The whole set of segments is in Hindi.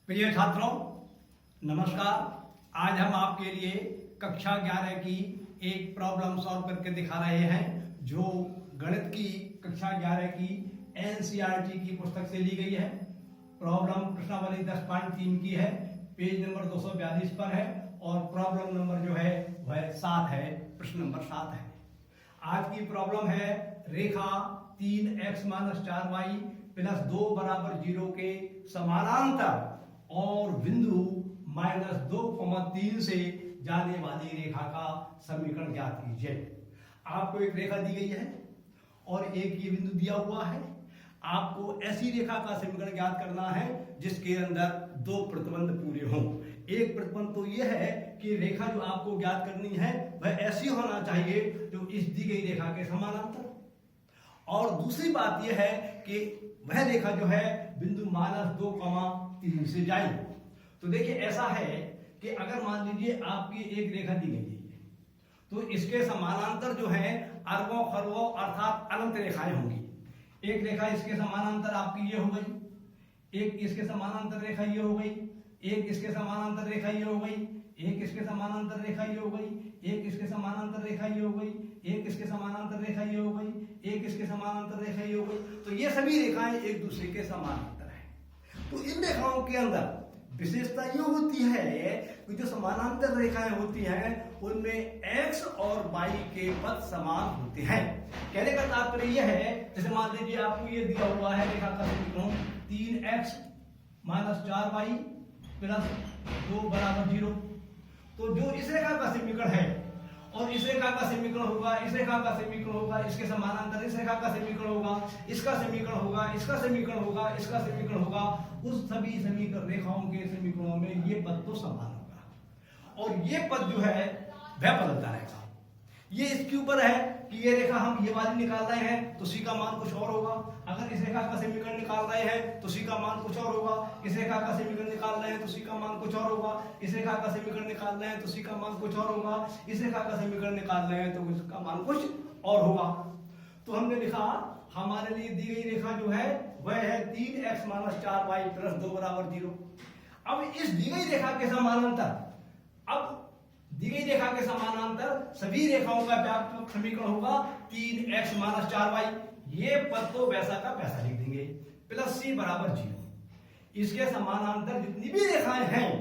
प्रिय छात्रों, नमस्कार। आज हम आपके लिए कक्षा 11 की एक प्रॉब्लम सॉल्व करके दिखा रहे हैं जो गणित की कक्षा 11 की एनसीईआरटी की पुस्तक से ली गई है। प्रॉब्लम प्रश्नावली 10.3 की है, पेज नंबर 242 पर है और प्रॉब्लम नंबर जो है वह 7 है, प्रश्न नंबर 7 है। आज की प्रॉब्लम है रेखा 3x - 4y + 2 = 0 के समानांतर और बिंदु -2,3 से जाने वाली रेखा का समीकरण ज्ञात कीजिए। आपको एक रेखा दी गई है और एक ये बिंदु दिया हुआ है। आपको ऐसी रेखा का समीकरण ज्ञात करना है जिसके अंदर दो प्रतिबंध पूरे हों। एक प्रतिबंध तो यह है कि रेखा जो आपको ज्ञात करनी है वह ऐसी होना चाहिए जो इस दी गई रेखा के समानांतर, और दूसरी बात यह है कि वह रेखा जो है बिंदु -2,3 से जाए। तो देखिए, ऐसा है कि अगर मान लीजिए आपकी एक रेखा दी गई है तो इसके समानांतर जो है अरबों खरबों अर्थात अनंत रेखाएं होंगी। एक रेखा इसके समानांतर आपकी ये हो गई, एक इसके समानांतर रेखा ये हो गई, एक इसके समानांतर रेखा ये हो गई, एक इसके समानांतर रेखा ये हो गई, एक इसके समानांतर रेखा ये हो गई, एक इसके समानांतर रेखा ये हो गई, एक इसके समानांतर रेखा ये हो गई। तो ये सभी रेखाएं एक दूसरे के समानांतर हैं। तो इन रेखाओं के अंदर विशेषता ये होती है कि जो समानांतर रेखाएं होती हैं उनमें x और y के पद समान होते हैं। कहने का तात्पर्य यह है, जैसे मान लीजिए आपको ये दिया हुआ है रेखा का समीकरण 3x - 4y + 2 = 0। तो जो इस रेखा का समीकरण है और इस रेखा का समीकरण होगा, इस रेखा का समीकरण होगा, इसके समानांतर इस रेखा का समीकरण होगा, इसका समीकरण होगा, इसका समीकरण होगा, इसका समीकरण होगा, उस सभी समीकरण रेखाओं के समीकरणों में ये पद तो समान होगा और ये पद जो है वह बदलता रहेगा। ये इसके ऊपर है कि ये रेखा हम ये वाली निकाल रहे हैं तो सी का मान कुछ और होगा। अगर इस रेखा का समीकरण निकाल रहे हैं तो सी का मान कुछ और होगा। इस रेखा का समीकरण निकाल रहे हैं तो सी का मान कुछ और होगा। इस रेखा का समीकरण निकाल रहे हैं तो सी का मान कुछ और होगा। इस रेखा का समीकरण निकाल रहे हैं तो इसका मान कुछ और होगा। तो हमने लिखा हमारे लिए दी गई रेखा जो है वह है 3x - 4y + 2 = 0। अब इस दी गई रेखा के समानांतर, अब दी गई रेखा के समानांतर सभी रेखाओं का व्यापक समीकरण होगा 3x - 4y। ये पद तो वैसा का वैसा लिख देंगे + c = 0। इसके समानांतर जितनी भी रेखाएं हैं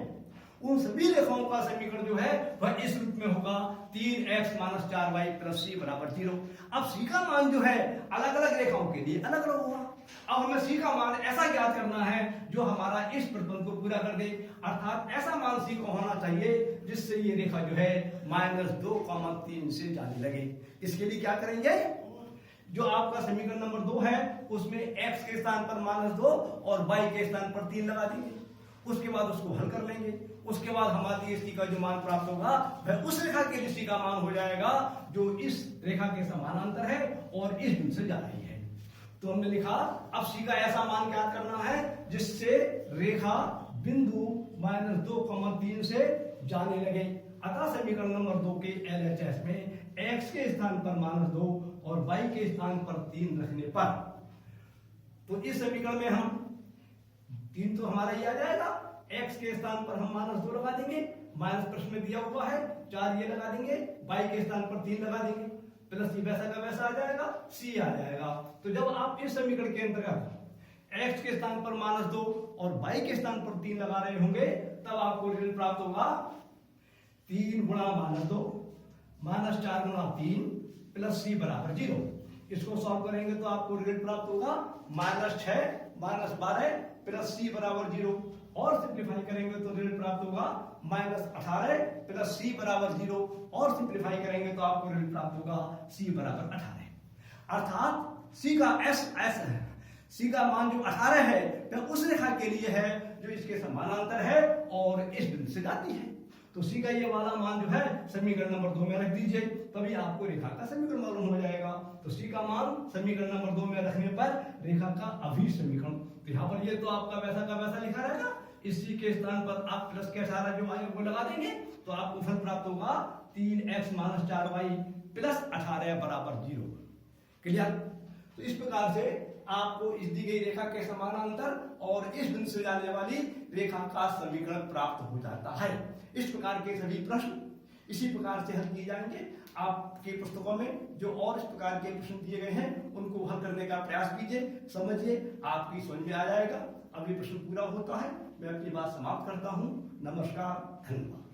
उन सभी रेखाओं का समीकरण जो है वह इस रूप में होगा 3x - 4y + c = 0। अब c का मान जो है अलग अलग रेखाओं के लिए अलग अलग होगा। अब हमें c का मान ऐसा ज्ञात करना है जो हमारा इस प्रतिबंध को पूरा कर दे, अर्थात ऐसा मान c को होना चाहिए जिससे ये रेखा जो है -2,3 से जाने लगे। इसके लिए क्या करेंगे, जो आपका समीकरण नंबर 2 है उसमें x के स्थान पर -2 और y के स्थान पर 3 लगा देंगे। उसके बाद उसको हल कर लेंगे। उसके बाद हमारी इसकी का जो मान प्राप्त होगा वह उस रेखा के दृष्टि का मान हो जाएगा जो इस रेखा के समानांतर है और इस बिंदु से जा रही है। तो हमने लिखा अब सी का ऐसा मान ज्ञात करना है जिससे रेखा बिंदु -2,3 से जाने लगे। अतः समीकरण नंबर 2 के LHS में x के स्थान पर -2 और y के स्थान पर 3 रखने पर, तो इस समीकरण में हम 3 तो हमारा ही आ जाएगा। x के स्थान पर हम -2 लगा देंगे, माइनस प्रश्न में दिया हुआ है 4 ये लगा देंगे, y के स्थान पर 3 लगा देंगे, प्लस ये वैसा का वैसा आ जाएगा, c आ जाएगा। तो जब आप इस समीकरण के अंतर्गत x के स्थान पर -2 और y के स्थान पर 3 लगा रहे होंगे तब आपको रिजल्ट प्राप्त होगा 3 × -2 -4 × 3 + c = 0। इसको सॉल्व करेंगे तो आपको रिजल्ट प्राप्त होगा -6 -12 + c = 0 और सिंप्लीफाई करेंगे तो रिजल्ट प्राप्त होगा -18 + c = 0 और सिंप्लीफाई करेंगे तो आपको रिजल्ट प्राप्त होगा c = 18। अर्थात c का c का मान जो 18 है वह उस रेखा के लिए है जो इसके समानांतर है और इस बिंदु से जाती है। तो c का ये वाला मान जो है समीकरण नंबर 2 में रख दीजिए, तभी आपको रेखा का समीकरण मालूम हो जाएगा। तो c का मान समीकरण नंबर 2 में रखने पर रेखा का अभिन्न समीकरण, तो यहाँ पर ये तो आपका वैसा का वैसा लिखा रहेगा। इस c के स्थान पर आप प्लस के 18 जो आएगा वो लगा देंगे तो आपको फल प्राप्त होगा 3x - 4y + 18 = 0। क्लियर? तो इस प्रकार से आपको इस दी गई रेखा के समानांतर और इस बिंदु से जाने वाली रेखा का समीकरण प्राप्त हो जाता है। इस प्रकार के सभी प्रश्न इसी प्रकार से हल किए जाएंगे। आपकी पुस्तकों में जो और इस प्रकार के प्रश्न दिए गए हैं उनको हल करने का प्रयास कीजिए, समझिए, आपकी समझ में आ जाएगा। अब ये प्रश्न पूरा होता है, मैं अपनी बात समाप्त करता हूँ। नमस्कार, धन्यवाद।